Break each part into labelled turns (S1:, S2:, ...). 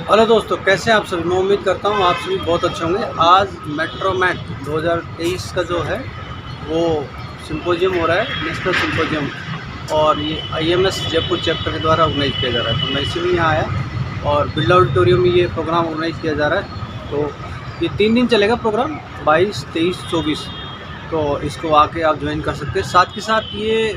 S1: Hello दोस्तों, कैसे हैं आप सभी। मैं उम्मीद करता हूँ आप सभी बहुत अच्छे होंगे। आज मेट्रोमैट 2023 का जो है वो सिम्पोजियम हो रहा है, नेशनल सिम्पोजियम, और ये आईएमएस जयपुर चैप्टर के द्वारा ऑर्गेनाइज किया जा रहा है। तो मैं इसीलिए यहाँ आया और बिरला ऑडिटोरियम में ये प्रोग्राम ऑर्गेनाइज किया जा रहा है। तो ये 3 दिन चलेगा प्रोग्राम, 22, 23, 24। तो इसको आके आप ज्वाइन कर सकते हैं। साथ के साथ ये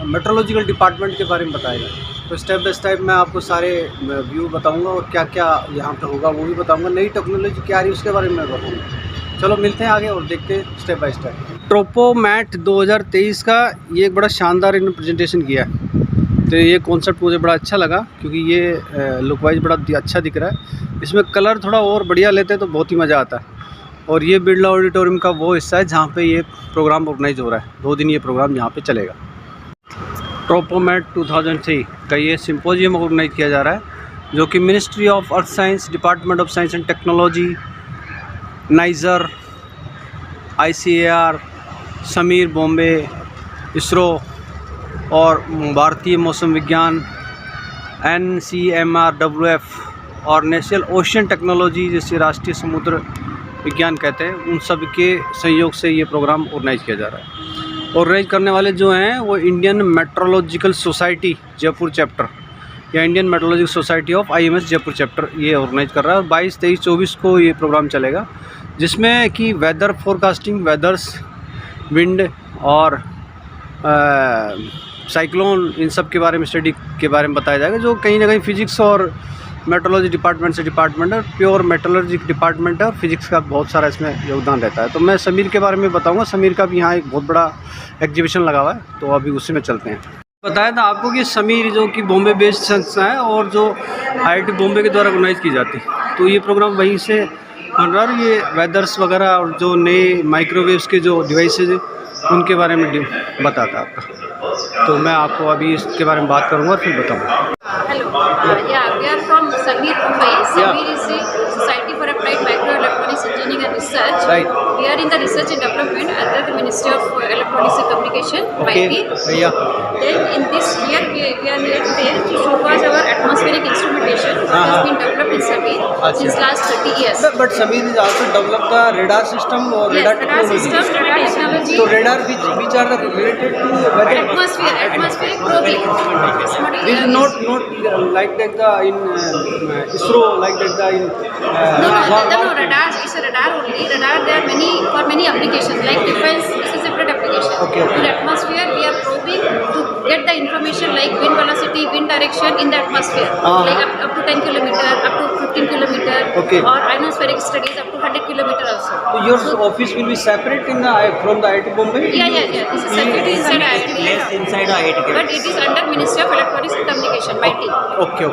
S1: मेट्रोलॉजिकल डिपार्टमेंट के बारे में बताएगा। तो स्टेप बाय स्टेप मैं आपको सारे व्यू बताऊंगा और क्या क्या यहाँ पे होगा वो भी बताऊंगा। नई टेक्नोलॉजी क्या आ रही है उसके बारे में मैं बताऊंगा। चलो मिलते हैं आगे और देखते हैं स्टेप बाय स्टेप। ट्रोपोमैट 2023 का ये एक बड़ा शानदार इन्होंने प्रेजेंटेशन किया है। तो ये कॉन्सेप्ट मुझे बड़ा अच्छा लगा क्योंकि ये लुक वाइज बड़ा अच्छा दिख रहा है। इसमें कलर थोड़ा और बढ़िया लेते तो बहुत ही मज़ा आता है। और ये बिरला ऑडिटोरियम का वो हिस्सा है जहाँ पे ये प्रोग्राम ऑर्गेनाइज हो रहा है। 2 दिन ये प्रोग्राम यहाँ पे चलेगा। ट्रोपोमैट 2003 का ये सिम्पोजियम ऑर्गेनाइज किया जा रहा है, जो कि ministry of earth science, department of science and technology, niger, ICAR, Sameer Bombay, ISRO और भारतीय मौसम विज्ञान, NCMRWF और नेशनल ओशन टेक्नोलॉजी, जिसे राष्ट्रीय समुद्र विज्ञान कहते हैं, उन सब के सहयोग से ये प्रोग्राम ऑर्गेनाइज किया जा रहा है। ऑर्गेनाइज करने वाले जो हैं वो Indian meteorological society Jaipur chapter या Indian meteorological society of IMS Jaipur chapter ये ऑर्गेनाइज कर रहा है। और 22, 23, 24 को ये प्रोग्राम चलेगा, जिसमें कि वेदर फोरकास्टिंग, वेदर्स, विंड और साइक्लोन, इन सब के बारे में, स्टडी के बारे में बताया जाएगा। जो कहीं ना कहीं फिजिक्स और मेट्रोलॉजी डिपार्टमेंट से डिपार्टमेंट है, प्योर मेट्रोलॉजी डिपार्टमेंट है और फिजिक्स का बहुत सारा इसमें योगदान रहता है। तो मैं समीर के बारे में बताऊंगा। समीर का भी यहाँ एक बहुत बड़ा एग्जीबिशन लगा हुआ है, तो अभी उसी में चलते हैं। बताया था आपको कि समीर जो कि बॉम्बे बेस्ड संस्था है और जो IIT बॉम्बे के द्वारा ऑर्गेनाइज की जाती है, तो ये प्रोग्राम वहीं से बन रहा है। ये वेदर्स वगैरह और जो नए माइक्रोवेव्स के जो डिवाइसेज हैं उनके बारे में बताता है आपका। तो मैं आपको अभी इसके बारे में बात करूँगा और फिर बताऊँगा।
S2: Hello. Yeah, we are from Sameer, Mumbai. Sameer is a Society for Applied Microelectronics Engineering and Research.
S1: Right.
S2: We are in the research and development under the Ministry of Electronics and Communication,
S1: Okay.
S2: MIT.
S1: Yeah.
S2: Then in this year, we are here today to showcase our atmospheric instrumentation that has been developed in Sameer since last 30 years.
S1: But Sameer is also developed the radar system or radar
S2: Yes, radar
S1: technology.
S2: system, radar technology.
S1: So radar which are the related to weather?
S2: Atmospheric probing.
S1: This is not like that the in ISRO, like that the in
S2: No, radar is a radar only. Radar, there are many applications, like defense, this is a separate application.
S1: Okay.
S2: In atmosphere, we are probing to get the information like wind velocity, wind direction in the atmosphere, like up to 10 kilometer, up to 15 kilometer,
S1: Okay.
S2: or ionospheric studies up to 100 kilometer also.
S1: So your office will be separate in the from the IIT Bombay?
S2: Yeah. This is separate inside IIT.
S3: Placed inside IIT.
S2: But it is under Ministry of Electronics and Communication, MIT.
S1: Okay.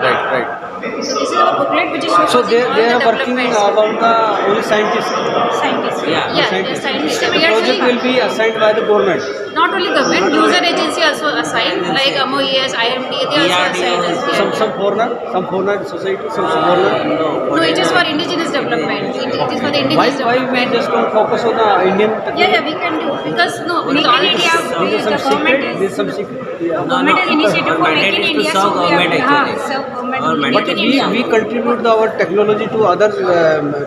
S1: Right.
S2: So this is our booklet which is showcasing
S1: So they
S2: all
S1: are
S2: the
S1: working
S2: developments.
S1: about the only scientists.
S2: Scientists.
S3: Yeah.
S2: Yeah,
S1: Scientists.
S2: scientists.
S1: The
S2: We
S1: project
S2: actually,
S1: will be assigned by the government.
S2: not only government, user agency also assigned, like MOES, IMD, they also assigned us.
S1: Some foreigner society, some foreigner.
S2: No, it is for indigenous development. It is for the
S1: Why
S2: indigenous
S1: we
S2: development.
S1: just don't focus on the Indian technology?
S2: Yeah, we can do because
S1: There's some secret. Yeah.
S4: Government has initiative for
S3: Mandate
S4: making
S3: is to
S4: India,
S3: serve
S4: so we
S3: government
S4: have
S3: actually.
S4: serve government,
S3: Or
S4: make
S1: But
S4: in
S1: we
S4: India.
S1: contribute our technology to other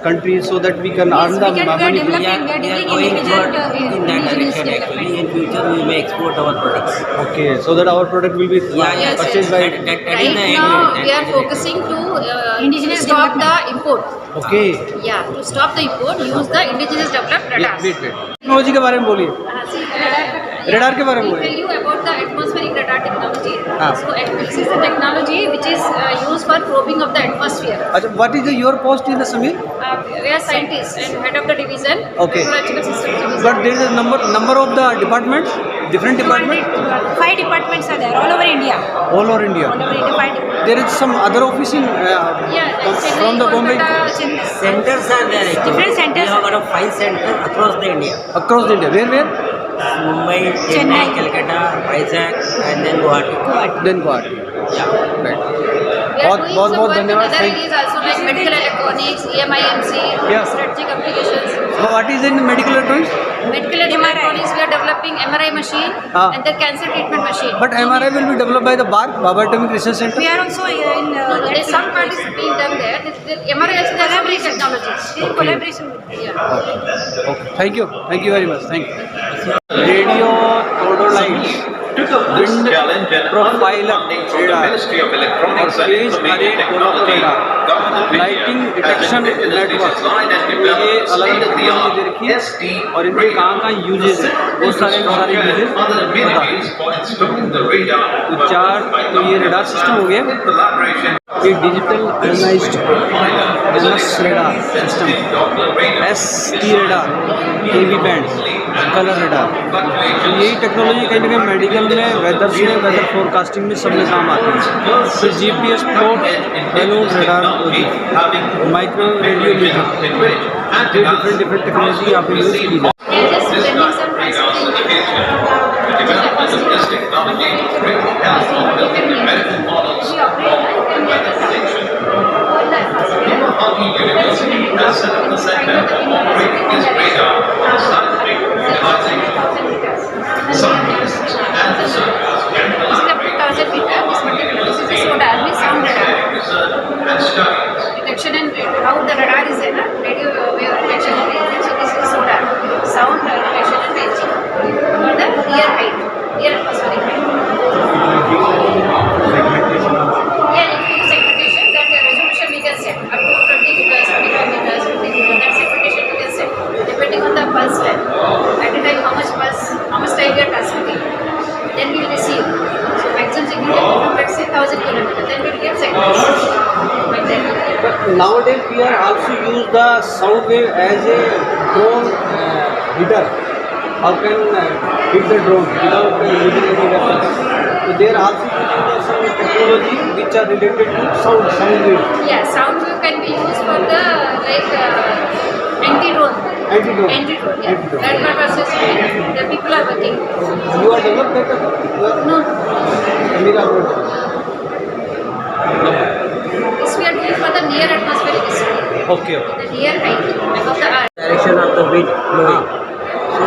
S1: countries so that we can earn the
S4: we are
S1: money.
S4: developing.
S3: We are
S4: developing
S3: going for
S4: indigenous,
S3: in that
S4: indigenous
S3: direction
S4: development.
S3: actually. In future we may export our products.
S1: Okay, so that our product will be
S3: Yes,
S1: purchased by.
S3: That is
S2: right
S3: the
S2: now
S3: aim.
S2: we are focusing to
S4: Indigenous
S2: stop the
S4: development.
S2: import.
S1: Okay.
S2: Yeah, to stop the import, use the indigenous developed radars.
S1: Wait. Technology के बारे में बोलिए। Radar के बारे में
S2: I'll
S1: बोलिए।
S2: tell you about the atmospheric radar technology.
S1: हाँ।
S2: So this is a technology which is used for probing of the atmosphere.
S1: अच्छा, what is your post in the Sameer?
S2: We are scientists and head of the division,
S1: Okay.
S2: meteorological systems division.
S1: But there is a number of the departments, different departments,
S4: 5 departments are there all over India.
S1: all over India.
S4: All over India, 5 departments.
S1: There is some other office in from the Bombay
S3: Centers are there actually.
S4: Different centers.
S3: We have got 5 centers across the India.
S1: across India. Where?
S3: Mumbai, Chennai, Calcutta, Vizag, and then Guwahati.
S1: Then Guwahati.
S3: Yeah.
S1: Right.
S2: We
S1: बहुत धन्यवाद। Thank you.
S2: Also like medical electronics, EMIMC,
S1: Yeah.
S2: strategic applications.
S1: What is in medical electronics?
S2: Medical electronics, we are developing MRI machine
S1: Ah.
S2: and the cancer treatment machine.
S1: But MRI will be developed by the BARC, Bhabha Atomic Research Center.
S4: We are also in
S2: There's some part is being done there. The MRI also has so many technologies.
S4: in collaboration with
S2: Yeah.
S1: Okay. Thank you very much. Thank you. Radio Thodolite Wind Profiler radar और phase अरे radar lighting detection network, ये अलग अलग technology दे रखी है और इनके कहाँ यूजेज है वो सारे यूजेज तो चार। तो ये रेडार सिस्टम हो गया, ये digital analysed NS radar system, ST radar, KV band, colour radar. तो यही टेक्नोलॉजी कहीं ना कहीं मेडिकल में, वेदर फोरकास्टिंग में सब में काम आती है। फिर GPS probe, balloon radar, micro radio meter, ये डिफरेंट टेक्नोलॉजी यहाँ पे यूज़ की जाती है।
S2: They're just spending some time. Detection and how the radar is there, radio wave detection and ranging. So this is sonar, sound detection and ranging for the ear height, ear atmospheric height. Yeah, if you segmentation, that resolution we can set up to 20 meters, 25 meters, 50 meters. That segmentation we can set depending on the pulse time. At a time, how much pulse, how much time we are transmitting. Then we will receive. So maximum signal can go from, let's say, 1000 kilometers. Then we will get segmentation. Like that.
S1: But nowadays we are also use the sound wave as a drone hitter. How can hit the drone without using any weapon? So there are also some technology which are related to sound wave.
S2: Yeah, sound wave can be used for the like anti-drone.
S1: Anti-drone.
S2: Anti-drone, yeah.
S1: Anti-drone.
S2: That purpose is the people are working.
S1: You are developed that?
S2: No,
S1: America.
S2: this we are doing for the near atmospheric study.
S1: Okay.
S2: The near height of the Earth.
S3: Direction of the wind blowing. So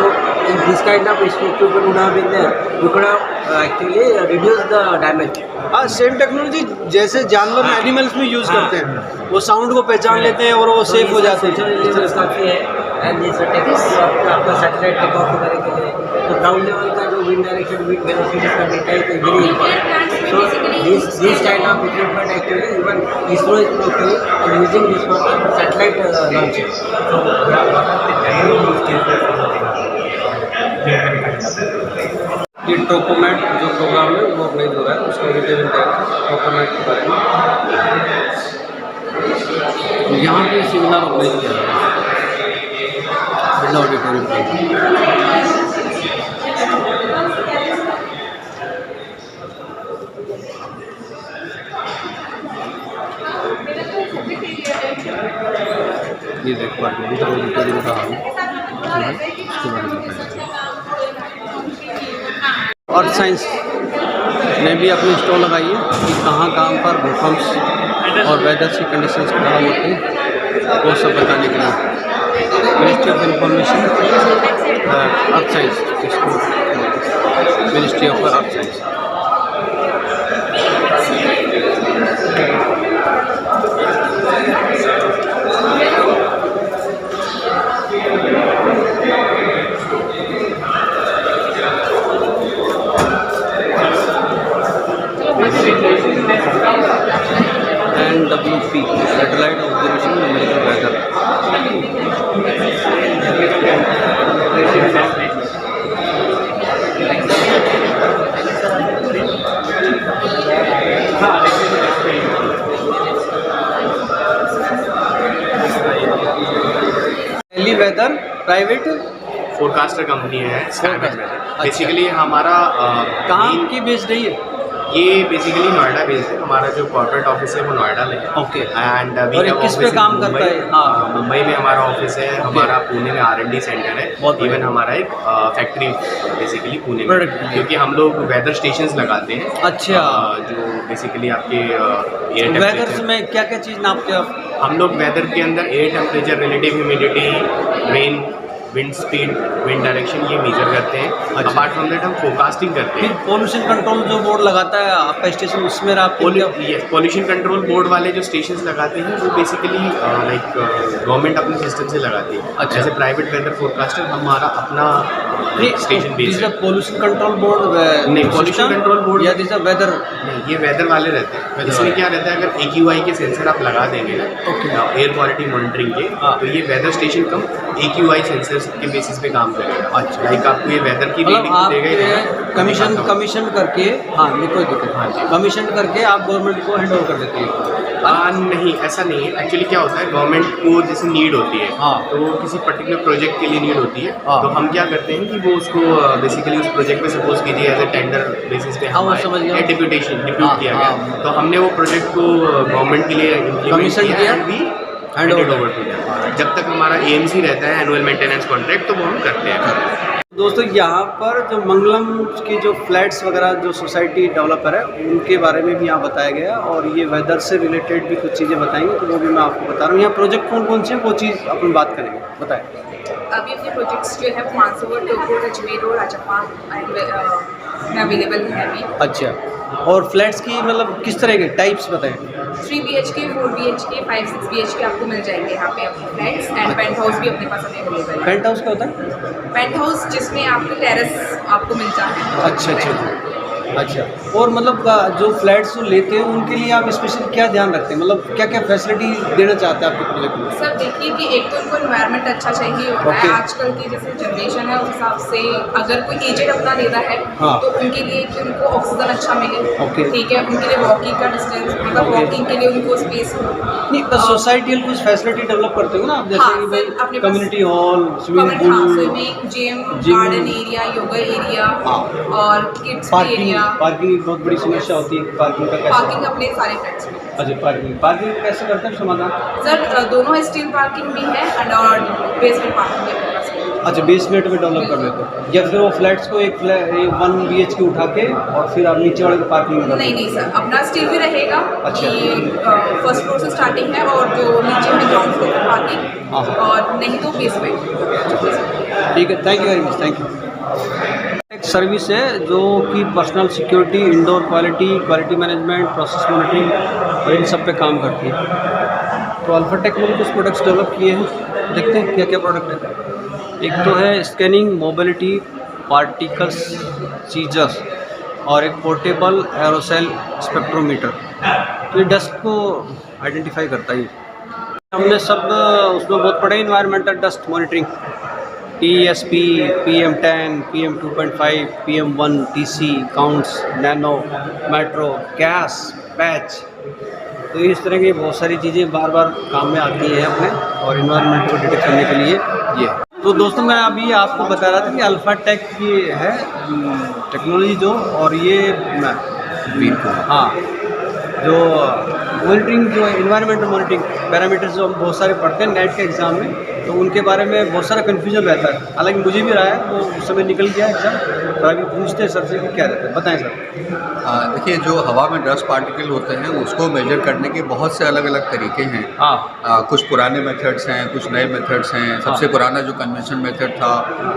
S3: if this kind of equipment would have been there, we could have actually reduced the damage.
S1: हाँ, same technology जैसे जानवर animals में use करते हैं, वो sound को पहचान लेते हैं और वो सेफ हो जाते हैं।
S3: काफ़ी है एंड जैसे आपका सैटेलाइट टेक ऑफ वगैरह के लिए तो ग्राउंड लेवल का जो विंड डायरेक्शन, विंड वेलोसिटी का डेटा है very important. So this kind of equipment actually even ISRO is procuring and using this for satellite launching. ये टोपोमैट जो प्रोग्राम है वो ऑर्गेनाइज हो रहा है, उसका डिटेल टोपोमैट के बारे में यहाँ पे सेमिनार ऑर्गेनाइज किया जा रहा है बिरला ऑडिटोरियम पे। ये देख पार्टी ऑडिटोरियम का हाल है, उसके बारे में बताया। अर्थ साइंस ने भी अपनी स्टॉल लगाई है कि कहाँ पर भूकंप और वेदर की कंडीशंस खराब होती हैं वो सब बताने के लिए। Ministry of information earth science, ministry of earth science. NWP Satellite Observation Numerical Weather। Delhi weather private
S5: forecaster company है स्काई वेदर। बेसिकली हमारा
S1: कहाँ की बेस्ड है ये?
S5: ये बेसिकली नोएडा बेस्ड है, हमारा जो कॉर्पोरेट ऑफिस है वो नोएडा में है।
S1: ओके।
S5: एंड
S1: और ये किस पे काम करता है? हाँ।
S5: मुंबई में हमारा ऑफिस है, हमारा पुणे में R&D सेंटर है,
S1: बहुत
S5: इवन हमारा एक फैक्ट्री बेसिकली पुणे में,
S1: Product के लिए।
S5: क्योंकि हम लोग वेदर स्टेशंस लगाते हैं।
S1: अच्छा।
S5: जो बेसिकली आपके एयर
S1: वेदर
S5: टेम्परेचर,
S1: में क्या क्या चीज़ नापते हो आप?
S5: हम लोग वेदर के अंदर air temperature, relative humidity, rain, wind speed, wind direction ये मेजर करते हैं।
S1: अच्छा।
S5: अपार्ट फ्रॉम दैट हम फोरकास्टिंग करते
S1: फिर
S5: हैं।
S1: पोल्यूशन कंट्रोल जो बोर्ड लगाता है आपका स्टेशन, उसमें आप
S5: पॉल्यूशन कंट्रोल बोर्ड वाले जो स्टेशंस लगाते हैं वो बेसिकली लाइक गवर्नमेंट अपने सिस्टम से लगाती है।
S1: अच्छा।
S5: जैसे प्राइवेट वेदर फोरकास्टर हमारा अपना स्टेशन बेस्ड है।
S1: पोल्यूशन कंट्रोल बोर्ड
S5: नहीं, pollution control board-
S1: या दिस वेदर।
S5: नहीं, ये वेदर वाले रहते हैं।
S1: Weather
S5: इसमें
S1: वाले।
S5: क्या रहता है, अगर AQI के सेंसर आप लगा देंगे ना एयर क्वालिटी मॉनिटरिंग के,
S1: हाँ।
S5: तो ये वेदर स्टेशन कम AQI सेंसर के बेसिस पे काम करेगा।
S1: अच्छा।
S5: लाइक आपको ये वेदर की
S1: मतलब
S5: रीडिंग
S1: आप
S5: देगा ही देगा।
S1: कमीशन करके, हाँ नहीं कोई दिक्कत,
S5: हाँ जी।
S1: कमीशन करके आप गवर्नमेंट को हैंड ओवर कर देते हैं।
S5: नहीं, ऐसा नहीं है। एक्चुअली क्या होता है, गवर्नमेंट को जैसे नीड होती है,
S1: हाँ।
S5: तो वो किसी पर्टिकुलर प्रोजेक्ट के लिए नीड होती है,
S1: हाँ।
S5: तो हम क्या करते हैं कि वो उसको बेसिकली उस प्रोजेक्ट पे सपोज कीजिए एज ए टेंडर बेसिस पे
S1: हाँ, वो समझ गया। डिप्यूट
S5: डिप्यूट किया
S1: हाँ।
S5: गया, तो हमने वो प्रोजेक्ट को गवर्नमेंट के लिए implement
S1: Commission किया,
S5: and we
S1: hand
S5: handed
S1: over
S5: over to them। जब तक हमारा AMC रहता है, एनुअल मेंटेनेंस कॉन्ट्रैक्ट, तो वो हम करते हैं।
S1: दोस्तों यहाँ पर जो मंगलम की जो फ्लैट्स वगैरह जो सोसाइटी डेवलपर है उनके बारे में भी यहाँ बताया गया, और ये वेदर से रिलेटेड भी कुछ चीज़ें बताएंगे, तो वो भी मैं आपको बता रहा हूँ। यहाँ प्रोजेक्ट कौन कौन से हैं वो चीज़ अपन बात करेंगे, बताएं।
S6: अभी अपने प्रोजेक्ट्स जो है वो मानसरोवर, टोको, अजमेर और राजपाल में अवेलेबल है अभी।
S1: अच्छा, और फ्लैट्स की मतलब किस तरह के टाइप्स बताएं।
S6: 3 BHK, 4 BHK, 5-6 BHK आपको मिल जाएंगे यहाँ पे अपने फ्लैट्स, एंड पेंट हाउस भी अपने पास अवेलेबल है।
S1: पेंट हाउस क्या होता है?
S6: पेंट हाउस जिसमें आपको टेरेस आपको मिल जाता है।
S1: अच्छा, और मतलब जो फ्लैट्स जो लेते हैं उनके लिए आप स्पेशल क्या ध्यान रखते हैं, मतलब क्या क्या फैसिलिटी देना चाहते हैं आपके प्रोजेक्ट में?
S6: सर देखिए कि एक तो उनको एनवायरनमेंट अच्छा चाहिए होता है।
S1: Okay.
S6: आजकल की जैसे जनरेशन है उस हिसाब से अगर कोई एजेड अपना लेता है
S1: हाँ।
S6: तो उनके लिए कि उनको ऑक्सीजन अच्छा मिले।
S1: Okay.
S6: ठीक है, उनके लिए वॉकिंग का डिस्टेंस, मतलब
S1: Okay.
S6: वॉकिंग के लिए उनको स्पेस हो।
S1: नहीं, बस सोसाइटल कुछ फैसिलिटी डेवलप करते हो ना आप, जैसे
S6: हाँ,
S1: कि
S6: सर, अपने
S1: भाई
S6: पास-
S1: community hall, swimming pool,
S6: swimming, gym,
S1: Gym.
S6: Garden area, yoga area
S1: हाँ।
S6: और किड्स
S1: पार्किंग
S6: एरिया।
S1: पार्किंग बहुत बड़ी समस्या होती है, पार्किंग का कैसे?
S6: पार्किंग अपने सारे फ्लैट्स में।
S1: अच्छा, पार्किंग कैसे करते हैं समाधान?
S6: सर दोनों स्टील पार्किंग भी है एंड और बेसमेंट पार्किंग भी अपने पास है।
S1: अच्छा, बेसमेंट में डेवलप कर लेते हो, या फिर वो फ्लैट्स को एक 1 BHK उठा के और फिर आप नीचे वाले को पार्किंग में
S6: नहीं नहीं सर, अपना स्टील भी रहेगा।
S1: अच्छा।
S6: कि फर्स्ट फ्लोर से स्टार्टिंग है और जो नीचे है ग्राउंड फ्लोर पर
S1: हाँ।
S6: पार्किंग, और नहीं तो बेसमेंट।
S1: ठीक है, thank you very much, thank you. एक सर्विस है जो कि personal security, indoor quality management, process monitoring और इन सब पे काम करती है। तो अल्फाटेक ने कुछ प्रोडक्ट्स डेवलप किए हैं, देखते हैं क्या क्या प्रोडक्ट है। एक तो है स्कैनिंग मोबिलिटी पार्टिकल्स सीजर्स, और एक पोर्टेबल एरोसेल स्पेक्ट्रोमीटर, तो ये डस्ट को आइडेंटिफाई करता है। हमने सब उसमें बहुत पढ़े, environmental dust monitoring, TSP, PM10, PM2.5, PM1, TC, counts, nano, metro, gas, patch, तो इस तरह की बहुत सारी चीज़ें बार बार काम में आती हैं अपने, और इन्वायरमेंट को डिटेक्ट करने के लिए ये। तो दोस्तों मैं अभी आपको बता रहा था कि अल्फाटेक की है टेक्नोलॉजी जो, और ये हाँ जो मॉनिटरिंग, जो इन्वायरमेंटल मॉनिटरिंग पैरामीटर्स जो हम बहुत सारे पढ़ते हैं नेट के एग्ज़ाम में, तो उनके बारे में बहुत सारा कन्फ्यूजन रहता है। हालांकि मुझे भी रहा है, वो उस समय निकल गया एग्ज़ाम, तो अभी पूछते हैं सर से कि क्या रहता है, बताएं सर।
S7: देखिए, जो हवा में डस्ट पार्टिकल होते हैं उसको मेजर करने के बहुत से अलग अलग तरीके हैं।
S1: हाँ,
S7: कुछ पुराने मेथड्स हैं, कुछ नए मेथड्स हैं। सबसे पुराना जो कन्वेंशन मेथड था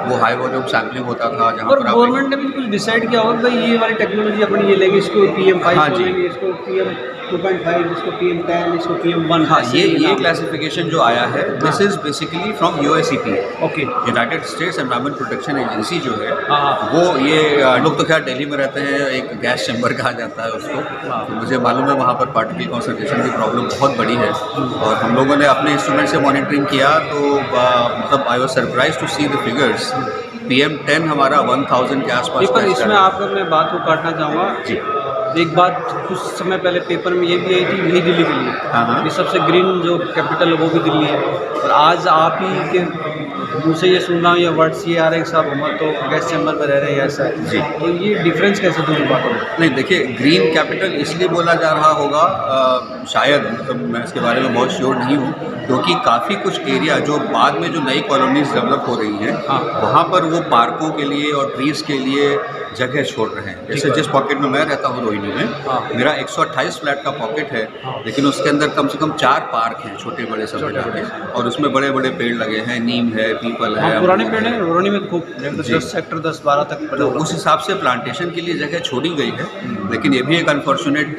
S7: वो हाई वॉल्यूम सैम्पलिंग होता था, जहाँ
S1: और
S7: पर आप
S1: गवर्नमेंट ने भी कुछ डिसाइड किया होगा भाई ये वाली टेक्नोलॉजी अपनी ये लेंगे, इसको PM5
S7: हाँ जी।
S1: बोलेंगे, इसको PM2.5, इसको PM10, इसको PM1।
S7: हाँ, ये क्लासिफिकेशन जो आया है this is basically from USEP,
S1: okay.
S7: United states environment protection agency जो है,
S1: हाँ।
S7: वो ये लोग तो खैर दिल्ली में रहते हैं, एक गैस चैम्बर कहा जाता है उसको। तो मुझे मालूम है वहाँ पर पार्टिकल कॉन्सेंट्रेशन की प्रॉब्लम बहुत बड़ी है, और हम लोगों ने अपने इंस्ट्रूमेंट से मॉनिटरिंग किया तो मतलब I was surprise to see the figures. PM10 हमारा 1000 के आसपास।
S1: पर इसमें आपको मैं बात को काटना चाहूँगा
S7: जी।
S1: एक बात कुछ समय पहले पेपर में ये भी आई थी, नई दिल्ली के लिए
S7: हाँ।
S1: ये सबसे ग्रीन जो कैपिटल है वो भी दिल्ली है, और आज आप ही के मुँह से ये सुन रहा हूँ, ये वर्ड्स ये आ रहे हैं साहब हम तो गैस चैम्बर में रह रहे हैं ऐसा है।
S7: जी।
S1: तो ये डिफरेंस कैसे दूर बातों में?
S7: नहीं देखिए, ग्रीन कैपिटल इसलिए बोला जा रहा होगा, शायद, मतलब मैं इसके बारे में बहुत श्योर नहीं हूँ, क्योंकि काफ़ी कुछ एरिया जो बाद में जो नई कॉलोनीज डेवलप हो रही हैं,
S1: हाँ।
S7: वहाँ पर वो पार्कों के लिए और ट्रीज़ के लिए जगह छोड़ रहे हैं। जैसे जिस पॉकेट में मैं रहता हूँ रोहिणी में,
S1: हाँ।
S7: मेरा 128 फ्लैट का पॉकेट है, लेकिन उसके अंदर कम से कम 4 पार्क हैं, छोटे बड़े सब मिला के, और उसमें बड़े बड़े पेड़ लगे हैं, नीम है, पीपल है।
S1: हाँ, पुराने पेड़ हैं रोहिणी में खूब,
S7: जी।
S1: 10 सेक्टर 10-12 तक
S7: तो उस हिसाब से प्लांटेशन के लिए जगह छोड़ी गई है, लेकिन ये भी एक अनफॉर्चुनेट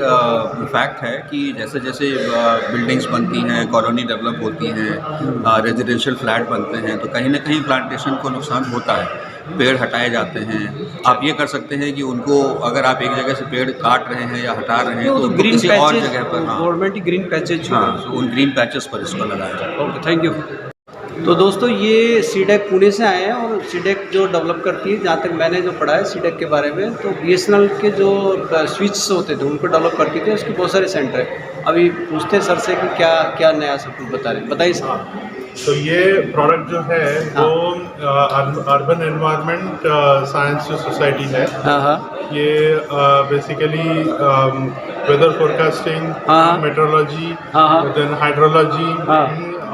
S7: फैक्ट है कि जैसे जैसे बिल्डिंग्स बनती हैं, कॉलोनी डेवलप होती हैं, रेजिडेंशियल फ्लैट बनते हैं, तो कहीं ना कहीं प्लांटेशन को नुकसान होता है, पेड़ हटाए जाते हैं। आप ये कर सकते हैं कि उनको, अगर आप एक जगह से पेड़ काट रहे हैं या हटा रहे हैं, तो उनको
S1: ग्रीन
S7: किसी और
S1: पैचेज,
S7: जगह पर, हाँ,
S1: गवर्नमेंट ग्रीन पैचेज
S7: हाँ, उन ग्रीन पैचेस पर इसको लगाया जाए।
S1: Okay, thank you. तो दोस्तों ये सीडेक पुणे से आए हैं, और सीडेक जो डेवलप करती है, जहाँ तक मैंने जो पढ़ा है सीडेक के बारे में, तो बीएसएनएल के जो स्विच होते थे उनको डेवलप करती थी, उसके बहुत सारे सेंटर है। अभी पूछते हैं सर से कि क्या क्या नया सब कुछ बता रहे हैं, बताइए सर।
S8: तो ये प्रोडक्ट जो है वो अर्बन एनवायरनमेंट साइंस सोसाइटी है।
S1: हाँ हाँ
S8: ये बेसिकली वेदर फोरकास्टिंग,
S1: हाँ।
S8: मेट्रोलॉजी,
S1: हाँ, हाँ।
S8: देन हाइड्रोलॉजी
S1: हाँ।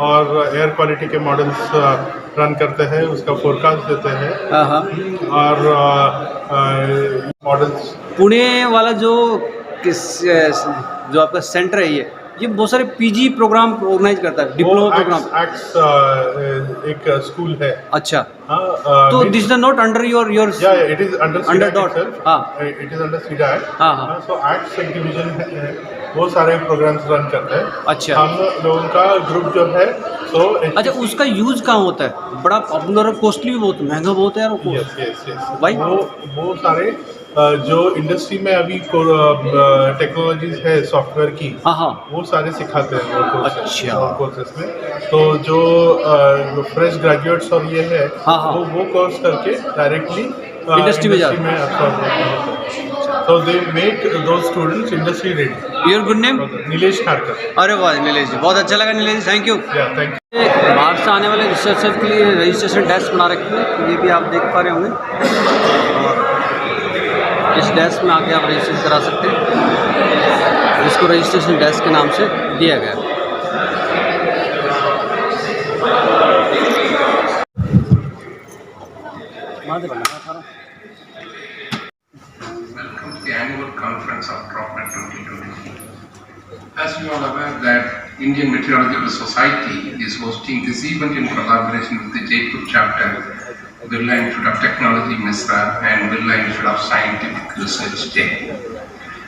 S8: और एयर क्वालिटी के मॉडल्स रन करते हैं, उसका फोरकास्ट देते हैं।
S1: हाँ हाँ।
S8: और मॉडल्स
S1: पुणे वाला जो जो आपका सेंटर है, ये बहुत सारे पीजी प्रोग्राम ऑर्गेनाइज करता है, डिप्लोमा प्रोग्राम।
S8: एक स्कूल है।
S1: अच्छा,
S8: हाँ,
S1: तो this is not under your
S8: it is under
S1: Under dot, हाँ।
S8: It is under CDAC.
S1: हाँ, हाँ।
S8: सो एक्ट्स एक डिवीजन है, वो सारे प्रोग्राम्स रन करते हैं।
S1: अच्छा।
S8: हम लोगों का ग्रुप जो है, तो
S1: अच्छा, उसका यूज कहाँ होता है? बड़ा पॉपुलर, कॉस्टली भी बहुत, महंगा बहुत है यार वो।
S8: यस यस यस
S1: भाई?
S8: वो सारे जो इंडस्ट्री में अभी टेक्नोलॉजीज है सॉफ्टवेयर की,
S1: हाँ हाँ।
S8: वो सारे सिखाते हैं वो कोर्सेस।
S1: अच्छा।
S8: वो कोर्सेस में तो जो फ्रेश ग्रेजुएट्स और ये है,
S1: हाँ, हाँ।
S8: वो कोर्स करके डायरेक्टली
S1: इंडस्ट्री में जाते
S8: में absorb होते हैं। So they make those students industry ready.
S1: Your good name?
S8: Nilesh Kharkar.
S1: अरे वाह नीलेश जी, बहुत अच्छा लगा Nilesh ji, thank you.
S8: Yeah, thank you.
S1: बाहर से आने वाले रिसर्चर के लिए रजिस्ट्रेशन डेस्क बना रखी है, तो ये भी आप देख पा रहे होंगे, और इस डेस्क में आके आप रजिस्ट्रेशन करा सकते हैं, इसको रजिस्ट्रेशन डेस्क के नाम से दिया गया है।
S9: Welcome to the annual conference of DropNet 2023. As you are aware that Indian Meteorological Society is hosting this event in collaboration with the Jaipur chapter, Birla Institute of Technology, MESRA, and Birla Institute of Scientific Research Day.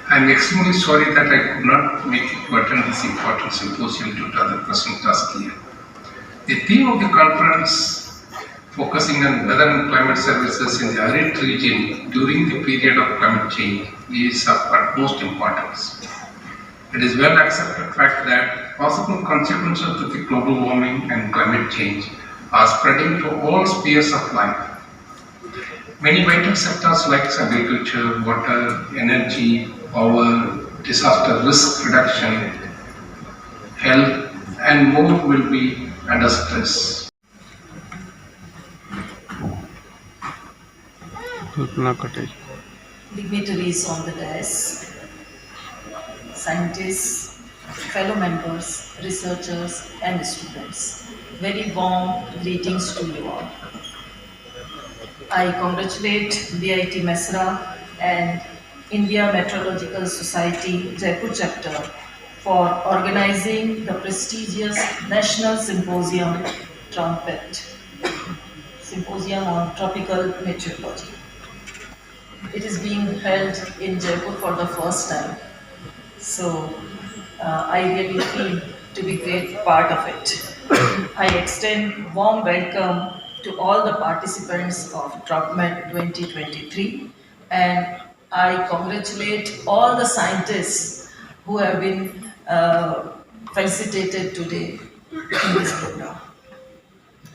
S9: I am extremely sorry that I could not make it to attend this important symposium due to other personal tasks here. The theme of the conference, focusing on weather and climate services in the arid region during the period of climate change, is of utmost importance. It is well accepted fact that possible consequences of the global warming and climate change are spreading to all spheres of life. Many vital sectors like agriculture, water, energy, power, disaster risk reduction, health, and more will be under stress.
S10: Dignitaries on the dais, scientists, fellow members, researchers and students. Very warm greetings to you all. I congratulate BIT MESRA and India Meteorological Society Jaipur chapter for organizing the prestigious National Symposium Trumpet Symposium on Tropical Meteorology. It is being held in Jaipur for the first time, so I really feel to be great part of it. I extend warm welcome to all the participants of DropMet 2023, and I congratulate all the scientists who have been felicitated today in this program.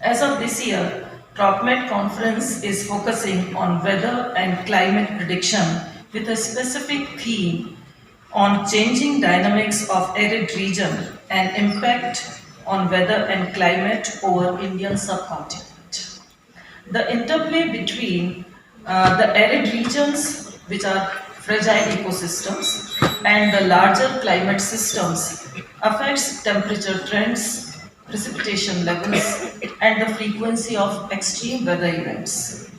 S10: As of this year, DropMet conference is focusing on weather and climate prediction with a specific theme on changing dynamics of arid region and impact on weather and climate over Indian subcontinent. The interplay between the arid regions, which are fragile ecosystems, and the larger climate systems affects temperature trends, precipitation levels, and the frequency of extreme weather events.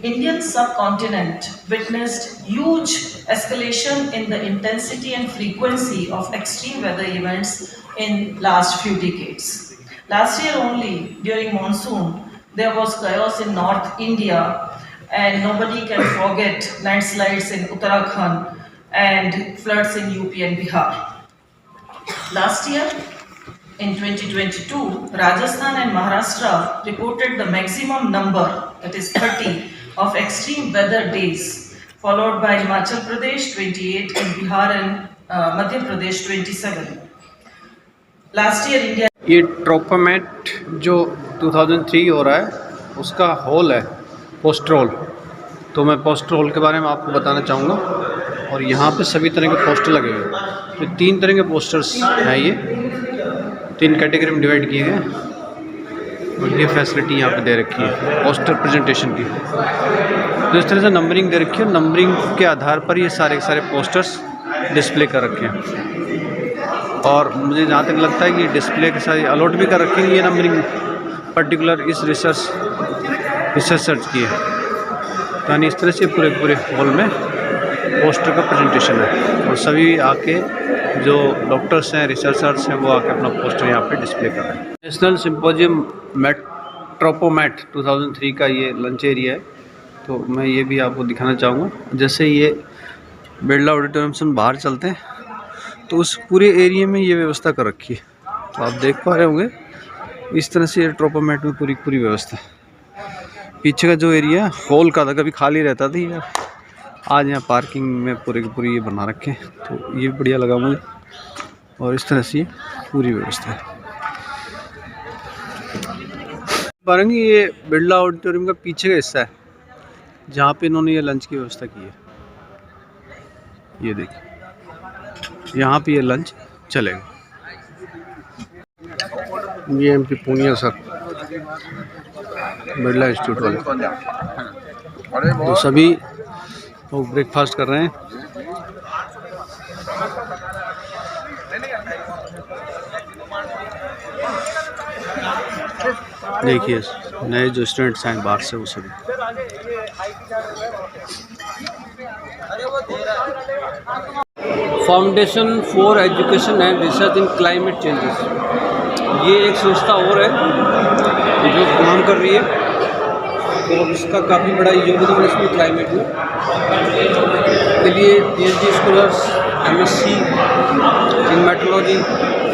S10: Indian subcontinent witnessed huge escalation in the intensity and frequency of extreme weather events in last few decades. Last year only, during monsoon, there was chaos in North India, and nobody can forget landslides in Uttarakhand and floods in UP and Bihar. Last year, in 2022, Rajasthan and Maharashtra reported the maximum number, that is 30, of extreme weather days, followed by Himachal Pradesh 28 and Bihar and Madhya Pradesh 27. Last year, India.
S1: ये ट्रोपोमेट जो 2003 हो रहा है उसका hall है poster, तो मैं poster के बारे में आपको बताना चाहूँगा। और यहाँ पे सभी तरह के पोस्टर लगे हुए हैं। तो 3 तरह के पोस्टर्स हैं, ये 3 कैटेगरी में डिवाइड किए गए। और ये फैसिलिटी यहाँ पे दे रखी है पोस्टर प्रेजेंटेशन की। तो इस तरह से नंबरिंग दे रखी है, नंबरिंग के आधार पर ये सारे पोस्टर्स डिस्प्ले कर रखे हैं। और मुझे जहाँ तक लगता है कि डिस्प्ले के साथ अलॉट भी कर रखी है ये नंबरिंग पर्टिकुलर इस रिसर्च की है। यानी इस तरह से पूरे हॉल में पोस्टर का प्रेजेंटेशन है और सभी आके जो डॉक्टर्स हैं, रिसर्चर्स हैं, वो आके अपना पोस्टर यहाँ पे डिस्प्ले कर रहे हैं। नेशनल सिम्पोजियम ट्रोपोमेट 2003 का ये लंच एरिया है। तो मैं ये भी आपको दिखाना चाहूँगा। जैसे ये बिरला ऑडिटोरियम से बाहर चलते हैं तो उस पूरे एरिया में ये व्यवस्था कर रखी है। तो आप देख पा रहे होंगे इस तरह से ट्रोपोमेट में पूरी व्यवस्था है। पीछे का जो एरिया हॉल का था, कभी खाली रहता था यार, आज यहाँ पार्किंग में पूरी ये बना रखे हैं। तो ये बढ़िया लगा मुझे। और इस तरह से पूरी व्यवस्था है। पारेंगे ये बिरला ऑडिटोरियम का पीछे का हिस्सा है जहाँ पे इन्होंने ये लंच की व्यवस्था की है। ये देखिए यहाँ पे ये लंच चलेगा। ये MP Punia sir Birla institute वाले, तो सभी लोग ब्रेकफास्ट कर रहे हैं। देखिए नए जो स्टूडेंट्स हैं बाहर से, वो सभी foundation for education and research in climate changes, ये एक संस्था और है जो काम कर रही है। तो इसका काफ़ी बड़ा योगदान है इसमें क्लाइमेट में के लिए। PhD स्कॉलर्स MSc इन मेट्रोलॉजी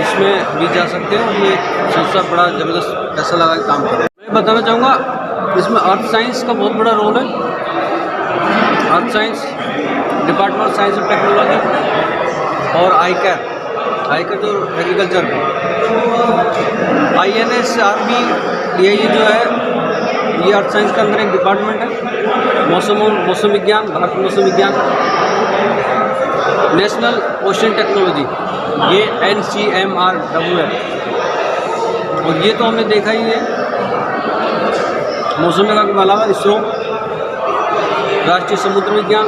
S1: इसमें भी जा सकते हैं। ये संस्था बड़ा ज़बरदस्त पैसा लगा के काम कर रहा है। मैं बताना चाहूँगा इसमें अर्थ साइंस का बहुत बड़ा रोल है। Earth science, department of science and technology और आईकेयर जो एग्रीकल्चर का, INSRB ये जो है ये अर्थ साइंस के अंदर एक डिपार्टमेंट है। मौसम विज्ञान, भारत मौसम विज्ञान, नेशनल ओशन टेक्नोलॉजी ये NCMRW है। और ये तो हमने देखा ही है। मौसम विभाग के अलावा इसरो, राष्ट्रीय समुद्र विज्ञान,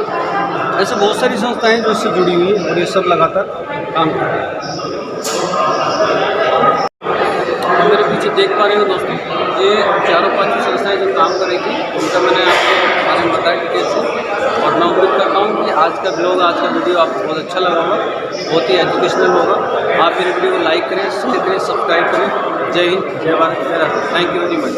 S1: ऐसे बहुत सारी संस्थाएं जो इससे जुड़ी हुई है और ये सब लगातार काम कर रहे हैं। मेरे पीछे देख पा रहे हो दोस्तों, ये 4-5 संस्थाएं जो काम कर रही थी उनका मैंने आपको बारे में बताया डिटेल से। और मैं उम्मीद करता हूँ कि आज का ब्लॉग, आज का वीडियो आपको बहुत अच्छा लगा होगा, बहुत ही एजुकेशनल होगा। आप मेरे वीडियो को लाइक करें, शेयर करें, सब्सक्राइब करें। जय हिंद, जय भारत, जय राष्ट्र। Thank you very much.